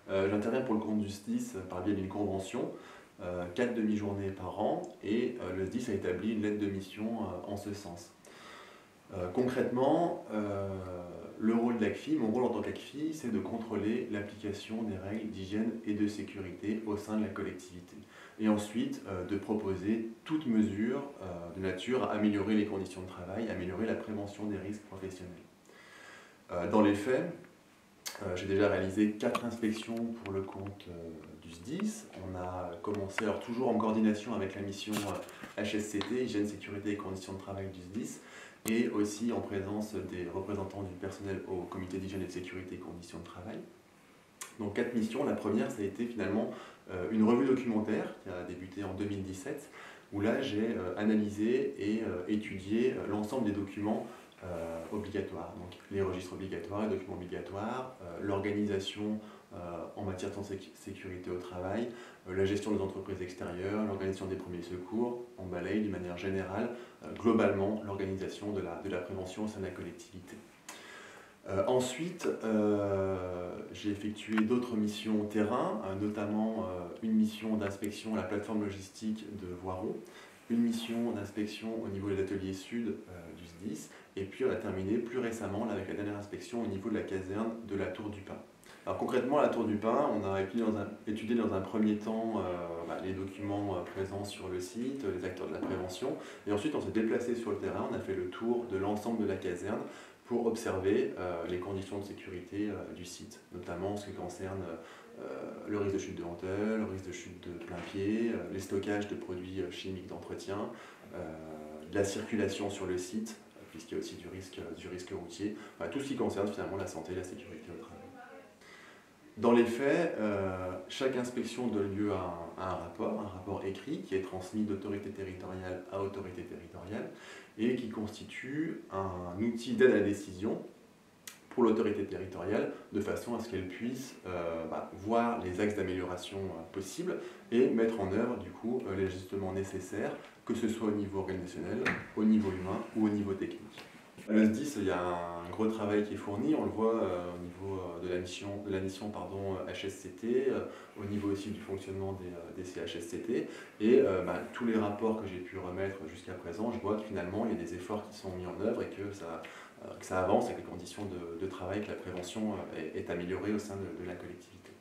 J'interviens pour le compte du SDIS par le biais d'une convention, 4 demi-journées par an, et le SDIS a établi une lettre de mission en ce sens. Concrètement, le rôle d'ACFI, mon rôle en tant qu'ACFI, c'est de contrôler l'application des règles d'hygiène et de sécurité au sein de la collectivité. Et ensuite, de proposer toute mesure de nature à améliorer les conditions de travail, améliorer la prévention des risques professionnels. Dans les faits, j'ai déjà réalisé 4 inspections pour le compte du SDIS. On a commencé, alors toujours en coordination avec la mission HSCT, Hygiène, Sécurité et Conditions de Travail du SDIS, et aussi en présence des représentants du personnel au comité d'hygiène et de sécurité et conditions de travail. Donc 4 missions. La première, ça a été finalement une revue documentaire qui a débuté en 2017, où là j'ai analysé et étudié l'ensemble des documents obligatoires, donc les registres obligatoires, les documents obligatoires, l'organisation en matière de sécurité au travail, la gestion des entreprises extérieures, l'organisation des premiers secours, on balaye d'une manière générale, globalement, l'organisation de la prévention au sein de la collectivité. Ensuite, j'ai effectué d'autres missions terrain, notamment une mission d'inspection à la plateforme logistique de Voiron, une mission d'inspection au niveau des ateliers sud du SDIS, et puis on a terminé plus récemment là, avec la dernière inspection au niveau de la caserne de la Tour du Pin. Alors concrètement, à la Tour du Pin, on a étudié dans un premier temps les documents présents sur le site, les acteurs de la prévention, et ensuite on s'est déplacé sur le terrain, on a fait le tour de l'ensemble de la caserne pour observer les conditions de sécurité du site, notamment en ce qui concerne le risque de chute de hantelle, le risque de chute de plein pied, les stockages de produits chimiques d'entretien, la circulation sur le site, puisqu'il y a aussi du risque routier, enfin, tout ce qui concerne finalement la santé et la sécurité au travail. Dans les faits, chaque inspection donne lieu à un rapport écrit qui est transmis d'autorité territoriale à autorité territoriale et qui constitue un outil d'aide à la décision pour l'autorité territoriale de façon à ce qu'elle puisse voir les axes d'amélioration possibles et mettre en œuvre du coup les ajustements nécessaires, que ce soit au niveau organisationnel, au niveau humain ou au niveau technique. Le SDIS, il y a un gros travail qui est fourni, on le voit au niveau de la mission HSCT, au niveau aussi du fonctionnement des CHSCT, et tous les rapports que j'ai pu remettre jusqu'à présent, je vois que finalement il y a des efforts qui sont mis en œuvre et que ça avance et que les conditions de travail, que la prévention est améliorée au sein de la collectivité.